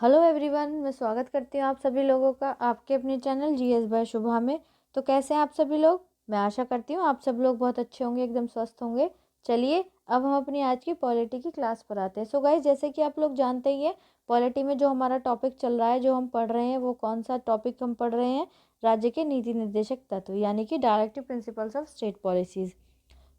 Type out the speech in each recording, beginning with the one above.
Hello everyone, मैं स्वागत करती हूँ आप सभी लोगों का आपके अपने चैनल जीएस बाय शुभा में। तो कैसे हैं आप सभी लोग? मैं आशा करती हूँ आप सब लोग बहुत अच्छे होंगे, एकदम स्वस्थ होंगे। चलिए अब हम अपनी आज की पॉलिटी की क्लास पर आते हैं। सो गाइस, जैसे कि आप लोग जानते ही हैं, पॉलिटी में जो हमारा टॉपिक चल रहा है, जो हम पढ़ रहे हैं, वो कौन सा टॉपिक हम पढ़ रहे हैं? राज्य के नीति निर्देशक तत्व, यानी कि directive principles of state policies.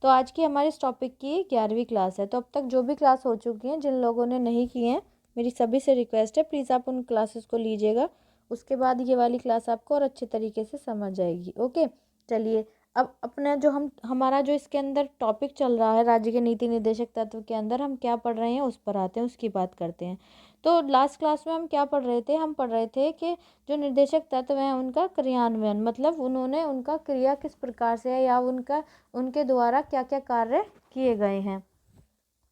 तो आज की हमारी इस टॉपिक की 11वीं क्लास है। तो अब तक जो भी क्लास हो चुकी हैं, जिन लोगों ने नहीं की हैं, मेरी सभी से रिक्वेस्ट है, प्लीज़ आप उन क्लासेस को लीजिएगा। उसके बाद ये वाली क्लास आपको और अच्छे तरीके से समझ आएगी। ओके, चलिए अब अपना जो हमारा जो इसके अंदर टॉपिक चल रहा है, राज्य के नीति निर्देशक तत्व के अंदर हम क्या पढ़ रहे हैं उस पर आते हैं, उसकी बात करते हैं। तो लास्ट क्लास में हम क्या पढ़ रहे थे? हम पढ़ रहे थे कि जो निर्देशक तत्व हैं उनका क्रियान्वयन, मतलब उन्होंने उनका क्रिया किस प्रकार से है, या उनके द्वारा क्या क्या कार्य किए गए हैं।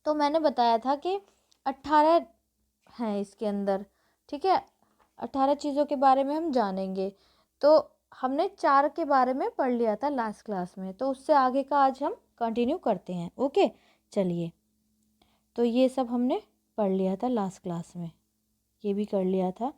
तो मैंने बताया था कि 18 हैं इसके अंदर, ठीक है। 18 चीज़ों के बारे में हम जानेंगे। तो हमने 4 के बारे में पढ़ लिया था लास्ट क्लास में, तो उससे आगे का आज हम कंटिन्यू करते हैं। ओके, चलिए। तो ये सब हमने पढ़ लिया था लास्ट क्लास में, ये भी कर लिया था,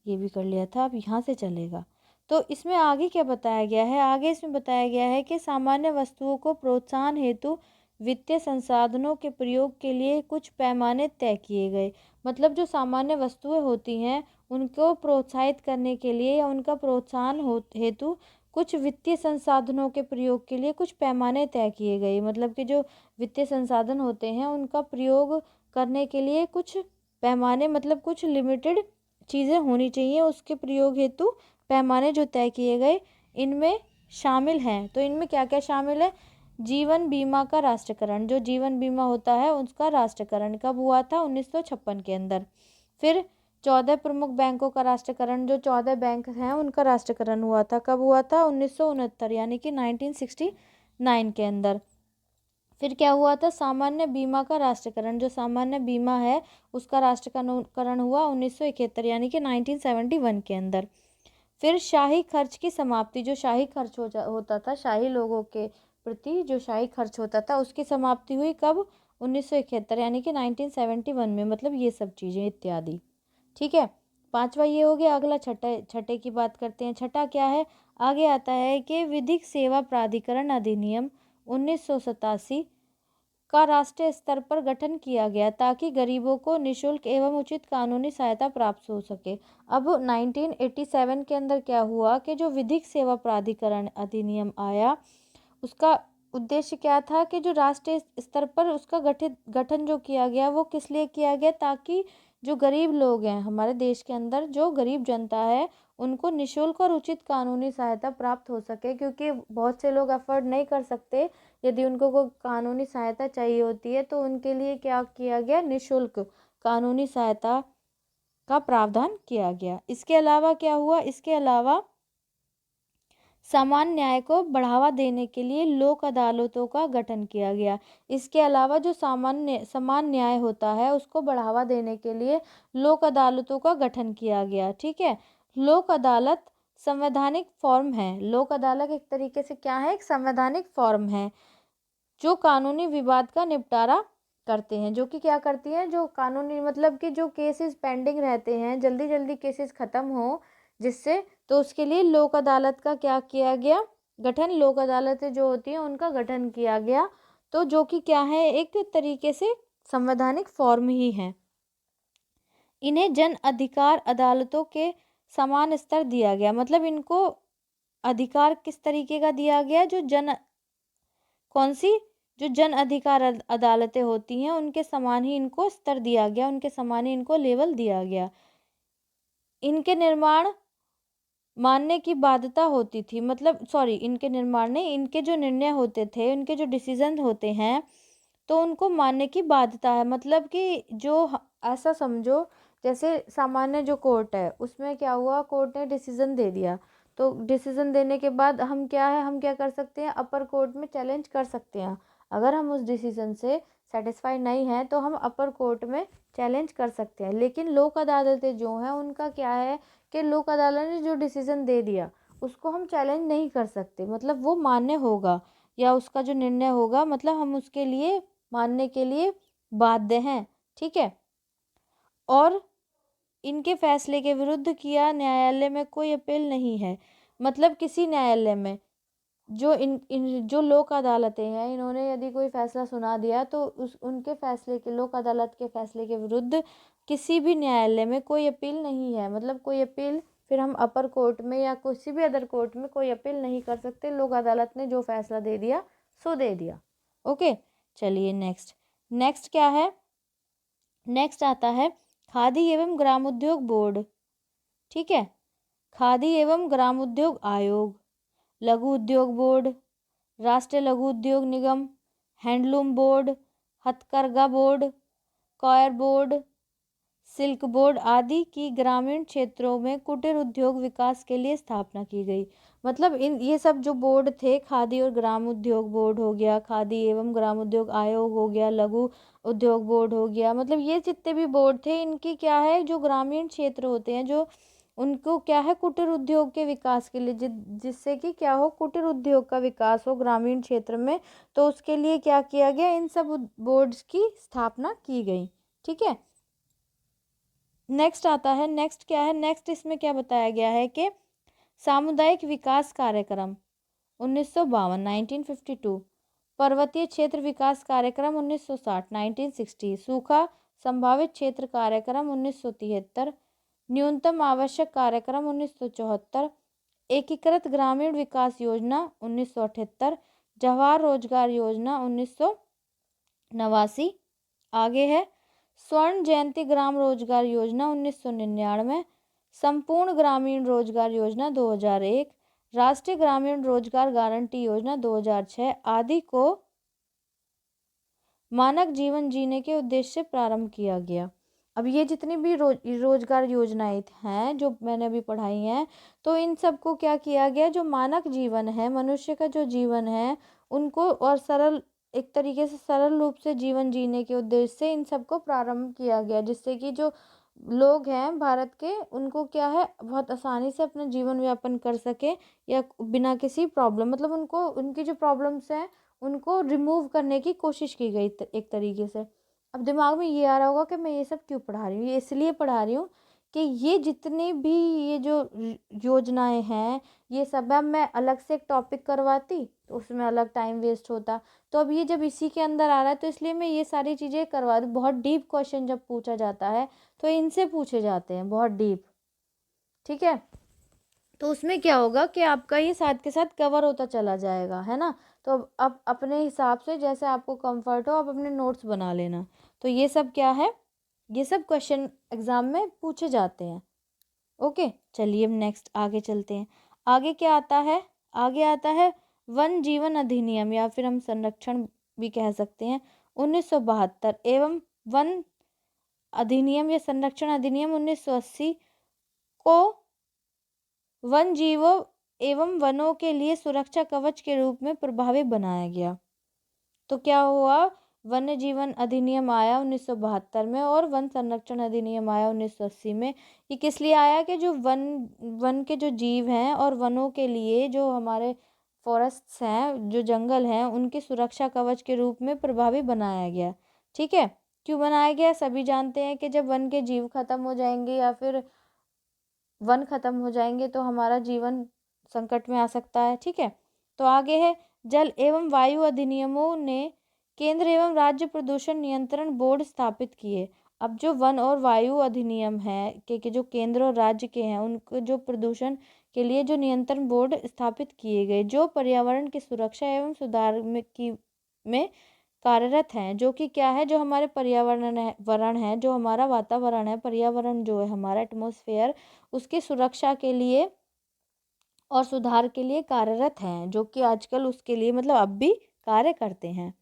ये भी कर लिया था। अब यहाँ से चलेगा। तो इसमें आगे क्या बताया गया है? आगे इसमें बताया गया है कि सामान्य वस्तुओं को प्रोत्साहन हेतु वित्तीय संसाधनों के प्रयोग के लिए कुछ पैमाने तय किए गए। मतलब जो सामान्य वस्तुएं होती हैं उनको प्रोत्साहित करने के लिए या उनका प्रोत्साहन हेतु कुछ वित्तीय संसाधनों के प्रयोग के लिए कुछ पैमाने तय किए गए। मतलब कि जो वित्तीय संसाधन होते हैं उनका प्रयोग करने के लिए कुछ पैमाने, मतलब कुछ लिमिटेड चीज़ें होनी चाहिए, उसके प्रयोग हेतु पैमाने जो तय किए गए इनमें शामिल हैं। तो इनमें क्या क्या शामिल है? जीवन बीमा का राष्ट्रीयकरण, जो जीवन बीमा होता है उसका राष्ट्रीयकरण कब हुआ था? 1956 के अंदर। फिर 14 प्रमुख बैंकों का राष्ट्रीयकरण, जो 14 बैंक हैं उनका राष्ट्रीयकरण हुआ था, कब हुआ था? 1969, यानी कि 1969 के अंदर। फिर क्या हुआ था? सामान्य बीमा का राष्ट्रीयकरण, जो सामान्य बीमा है उसका राष्ट्रीयकरण हुआ 1971, यानी कि 1971 के अंदर। फिर शाही खर्च की समाप्ति, जो शाही खर्च होता था, शाही लोगों के प्रति जो शाही खर्च होता था उसकी समाप्ति हुई कब? 1971, यानी कि 1971 में। मतलब ये सब चीज़ें इत्यादि, ठीक है। पांचवा ये हो गया। अगला छठे की बात करते हैं। छठा क्या है? आगे आता है कि विधिक सेवा प्राधिकरण अधिनियम 1987 का राष्ट्रीय स्तर पर गठन किया गया ताकि गरीबों को निशुल्क एवं उचित कानूनी सहायता प्राप्त हो सके। अब 1987 के अंदर क्या हुआ कि जो विधिक सेवा प्राधिकरण अधिनियम आया, उसका उद्देश्य क्या था कि जो राष्ट्रीय स्तर पर उसका गठन जो किया गया वो किस लिए किया गया? ताकि जो गरीब लोग हैं हमारे देश के अंदर, जो गरीब जनता है, उनको निशुल्क और उचित कानूनी सहायता प्राप्त हो सके, क्योंकि बहुत से लोग अफोर्ड नहीं कर सकते। यदि उनको कोई कानूनी सहायता चाहिए होती है तो उनके लिए क्या किया गया? निशुल्क कानूनी सहायता का प्रावधान किया गया। इसके अलावा क्या हुआ? इसके अलावा समान न्याय को बढ़ावा देने के लिए लोक अदालतों का गठन किया गया। इसके अलावा जो समान न्याय होता है उसको बढ़ावा देने के लिए लोक अदालतों का गठन किया गया, ठीक है। लोक अदालत संवैधानिक फॉर्म है। लोक अदालत एक तरीके से क्या है? एक संवैधानिक फॉर्म है जो कानूनी विवाद का निपटारा करते हैं। जो कि क्या करती हैं? जो कानूनी, मतलब कि जो केसेस पेंडिंग रहते हैं, जल्दी जल्दी केसेस खत्म हो जिससे, तो उसके लिए लोक अदालत का क्या किया गया? गठन। लोक अदालतें जो होती हैं उनका गठन किया गया। तो जो कि क्या है? एक तरीके से संवैधानिक फॉर्म ही है। इन्हें जन अधिकार अदालतों के समान स्तर दिया गया। मतलब इनको अधिकार किस तरीके का दिया गया? कौन सी? जो जन अधिकार अदालतें होती हैं उनके समान ही इनको स्तर दिया गया, उनके समान ही इनको लेवल दिया गया। इनके निर्माण मानने की बाध्यता होती थी। मतलब सॉरी, इनके निर्माण नहीं, इनके जो निर्णय होते थे, इनके जो डिसीजन होते हैं, तो उनको मानने की बाध्यता है। मतलब कि ऐसा समझो, जैसे सामान्य जो कोर्ट है उसमें क्या हुआ? कोर्ट ने डिसीजन दे दिया, तो डिसीजन देने के बाद हम क्या कर सकते हैं? अपर कोर्ट में चैलेंज कर सकते हैं। अगर हम उस डिसीजन से सेटिस्फाई नहीं है तो हम अपर कोर्ट में चैलेंज कर सकते हैं। लेकिन लोक अदालतें जो हैं उनका क्या है कि लोक अदालत ने जो डिसीजन दे दिया उसको हम चैलेंज नहीं कर सकते। मतलब वो मान्य होगा, या उसका जो निर्णय होगा, मतलब हम उसके लिए मानने के लिए बाध्य हैं, ठीक है। और इनके फैसले के विरुद्ध किया न्यायालय में कोई अपील नहीं है। मतलब किसी न्यायालय में जो लोक अदालतें हैं, इन्होंने यदि कोई फैसला सुना दिया तो उनके फैसले के, लोक अदालत के फैसले के विरुद्ध किसी भी न्यायालय में कोई अपील नहीं है। मतलब कोई अपील, फिर हम अपर कोर्ट में या किसी भी अदर कोर्ट में कोई अपील नहीं कर सकते। लोक अदालत ने जो फैसला दे दिया सो दे दिया। ओके, चलिए नेक्स्ट क्या है? नेक्स्ट आता है खादी एवं ग्रामोद्योग बोर्ड। ठीक है, खादी एवं ग्रामोद्योग आयोग, लघु उद्योग बोर्ड, राष्ट्रीय लघु उद्योग निगम, हैंडलूम बोर्ड, हथकरघा board, coir board, silk board आदि की ग्रामीण क्षेत्रों में कुटीर उद्योग विकास के लिए स्थापना की गई। मतलब ये सब जो बोर्ड थे, खादी और ग्राम उद्योग बोर्ड हो गया, खादी एवं ग्राम उद्योग आयोग हो गया, लघु उद्योग बोर्ड हो गया, मतलब ये जितने भी बोर्ड थे इनकी क्या है, जो ग्रामीण क्षेत्र होते हैं, जो उनको क्या है, कुटीर उद्योग के विकास के लिए, जिससे कि क्या हो, कुटीर उद्योग का विकास हो ग्रामीण क्षेत्र में, तो उसके लिए क्या किया गया, इन सब बोर्ड्स की स्थापना की गई। ठीक है, नेक्स्ट आता है, नेक्स्ट क्या है? नेक्स्ट इसमें क्या बताया गया है कि सामुदायिक विकास कार्यक्रम 1952 1952, पर्वतीय क्षेत्र विकास कार्यक्रम 1960 1960, सूखा संभावित क्षेत्र कार्यक्रम 1973, न्यूनतम आवश्यक कार्यक्रम 1974, एकीकृत ग्रामीण विकास योजना 1978, जवाहर रोजगार योजना 1989। आगे है स्वर्ण जयंती ग्राम रोजगार योजना 1999, संपूर्ण ग्रामीण रोजगार योजना 2001, राष्ट्रीय ग्रामीण रोजगार गारंटी योजना 2006 आदि को मानक जीवन जीने के उद्देश्य से प्रारंभ किया गया। अब ये जितनी भी रोजगार योजनाएं हैं जो मैंने अभी पढ़ाई हैं, तो इन सबको क्या किया गया, जो मानक जीवन है, मनुष्य का जो जीवन है उनको और सरल, एक तरीके से सरल रूप से जीवन जीने के उद्देश्य से इन सबको प्रारंभ किया गया, जिससे कि जो लोग हैं भारत के, उनको क्या है, बहुत आसानी से अपना जीवन यापन कर सके या बिना किसी प्रॉब्लम, मतलब उनको उनकी जो प्रॉब्लम्स हैं उनको रिमूव करने की कोशिश की गई एक तरीके से। अब दिमाग में ये आ रहा होगा कि मैं ये सब क्यों पढ़ा रही हूँ, ये इसलिए पढ़ा रही हूँ कि ये जितने भी ये जो योजनाएं हैं, ये सब अब मैं अलग से एक टॉपिक करवाती तो उसमें अलग टाइम वेस्ट होता। तो अब ये जब इसी के अंदर आ रहा है तो इसलिए मैं ये सारी चीज़ें करवा दूँ। बहुत डीप क्वेश्चन जब पूछा जाता है तो इनसे पूछे जाते हैं, बहुत डीप। ठीक है, तो उसमें क्या होगा कि आपका ये साथ के साथ कवर होता चला जाएगा, है ना। तो अब अपने हिसाब से जैसे आपको कंफर्ट हो आप अपने नोट्स बना लेना। तो ये सब क्या है, ये सब क्वेश्चन एग्जाम में पूछे जाते हैं। ओके, चलिए अब नेक्स्ट आगे चलते हैं। आगे क्या आता है? आगे आता है वन जीवन अधिनियम, या फिर हम संरक्षण भी कह सकते हैं, 1972 एवं वन अधिनियम या संरक्षण अधिनियम 1980 को वन जीवों एवं वनों के लिए सुरक्षा कवच के रूप में प्रभावी बनाया गया। तो क्या हुआ, वन्य जीवन अधिनियम आया 1972 में और वन संरक्षण अधिनियम आया 1980 में। ये किस लिए आया कि जो वन के जो जीव हैं और वनों के लिए जो हमारे फॉरेस्ट्स हैं, जो जंगल हैं, उनकी सुरक्षा कवच के रूप में प्रभावी बनाया गया। ठीक है, क्यों बनाया गया? सभी जानते हैं कि जब वन के जीव खत्म हो जाएंगे या फिर वन खत्म हो जाएंगे तो हमारा जीवन संकट में आ सकता है। ठीक है, तो आगे है जल एवं वायु अधिनियमों ने केंद्र एवं राज्य प्रदूषण नियंत्रण बोर्ड स्थापित किए। अब जो वन और वायु अधिनियम है के जो केंद्र और राज्य के हैं, उनको जो प्रदूषण के लिए जो नियंत्रण बोर्ड स्थापित किए गए, जो पर्यावरण की सुरक्षा एवं सुधार में कार्यरत हैं, जो कि क्या है, जो हमारे पर्यावरण है, जो हमारा वातावरण है, पर्यावरण जो है हमारा एटमॉस्फेयर, उसकी सुरक्षा के लिए और सुधार के लिए कार्यरत हैं, जो कि आजकल उसके लिए मतलब अब भी कार्य करते हैं।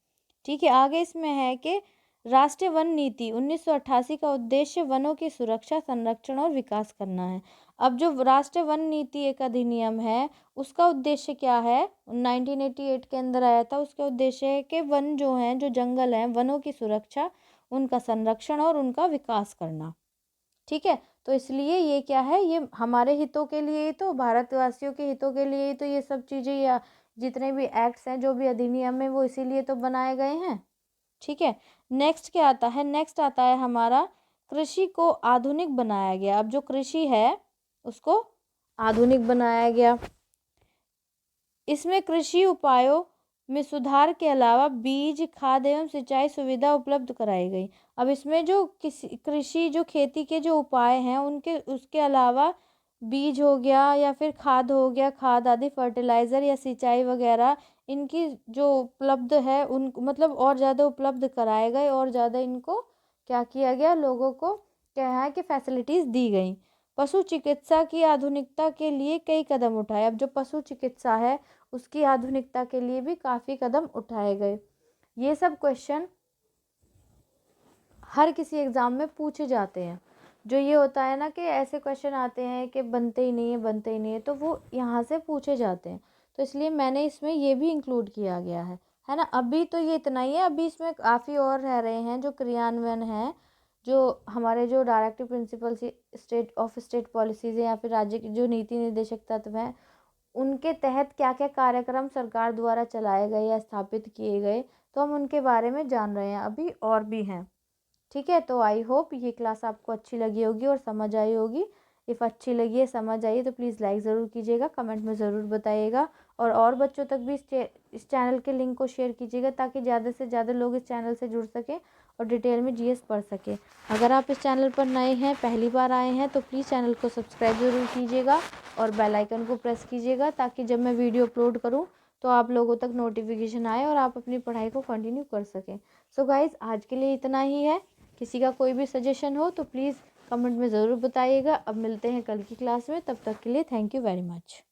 ठीक है, आगे इसमें है कि राष्ट्रीय वन नीति 1988 का उद्देश्य वनों की सुरक्षा, संरक्षण और विकास करना है। अब जो राष्ट्रीय वन नीति एक अधिनियम है, उसका उद्देश्य क्या है, 1988 के अंदर आया था। उसका उद्देश्य है कि वन जो हैं, जो जंगल हैं, वनों की सुरक्षा, उनका संरक्षण और उनका विकास करना। ठीक है, तो इसलिए ये क्या है, ये हमारे हितों के लिए, तो भारतवासियों के हितों के लिए तो ये सब चीज़ें या जितने भी एक्ट्स हैं, जो भी अधिनियम है, वो इसीलिए तो बनाए गए हैं। ठीक है, नेक्स्ट क्या आता है? नेक्स्ट आता है हमारा कृषि को आधुनिक बनाया गया। अब जो कृषि है उसको आधुनिक बनाया गया। इसमें कृषि उपायों में सुधार के अलावा बीज, खाद एवं सिंचाई सुविधा उपलब्ध कराई गई। अब इसमें जो कृषि जो खेती के जो उपाय हैं उनके उसके अलावा बीज हो गया या फिर खाद हो गया, खाद आदि फर्टिलाइज़र या सिंचाई वगैरह इनकी जो उपलब्ध है उन मतलब और ज़्यादा उपलब्ध कराए गए और ज़्यादा इनको क्या किया गया, लोगों को क्या है कि फैसिलिटीज़ दी गई। पशु चिकित्सा की आधुनिकता के लिए कई कदम उठाए। अब जो पशु चिकित्सा है उसकी आधुनिकता के लिए भी काफ़ी कदम उठाए गए। ये सब क्वेश्चन हर किसी एग्ज़ाम में पूछे जाते हैं। जो ये होता है ना कि ऐसे क्वेश्चन आते हैं कि बनते ही नहीं है, तो वो यहाँ से पूछे जाते हैं। तो इसलिए मैंने इसमें ये भी इंक्लूड किया गया है ना। अभी तो ये इतना ही है, अभी इसमें काफ़ी और रह रहे हैं जो क्रियान्वयन है, जो हमारे जो डायरेक्टिव प्रिंसिपल स्टेट पॉलिसीज़ हैं या फिर राज्य की जो नीति निर्देशक तत्व हैं उनके तहत क्या क्या कार्यक्रम सरकार द्वारा चलाए गए या स्थापित किए गए, तो हम उनके बारे में जान रहे हैं अभी और भी हैं। ठीक है, तो आई होप ये क्लास आपको अच्छी लगी होगी और समझ आई होगी। इफ़ अच्छी लगी है, समझ आई है तो प्लीज़ लाइक ज़रूर कीजिएगा, कमेंट में ज़रूर बताइएगा और बच्चों तक भी इस चैनल के लिंक को शेयर कीजिएगा ताकि ज़्यादा से ज़्यादा लोग इस चैनल से जुड़ सकें और डिटेल में जीएस पढ़ सकें। अगर आप इस चैनल पर नए हैं, पहली बार आए हैं, तो प्लीज़ चैनल को सब्सक्राइब ज़रूर कीजिएगा और बेल आइकन को प्रेस कीजिएगा ताकि जब मैं वीडियो अपलोड करूँ तो आप लोगों तक नोटिफिकेशन आए और आप अपनी पढ़ाई को कंटिन्यू कर सकें। सो गाइज़, आज के लिए इतना ही है। किसी का कोई भी सजेशन हो तो प्लीज़ कमेंट में ज़रूर बताइएगा। अब मिलते हैं कल की क्लास में, तब तक के लिए थैंक यू वेरी मच।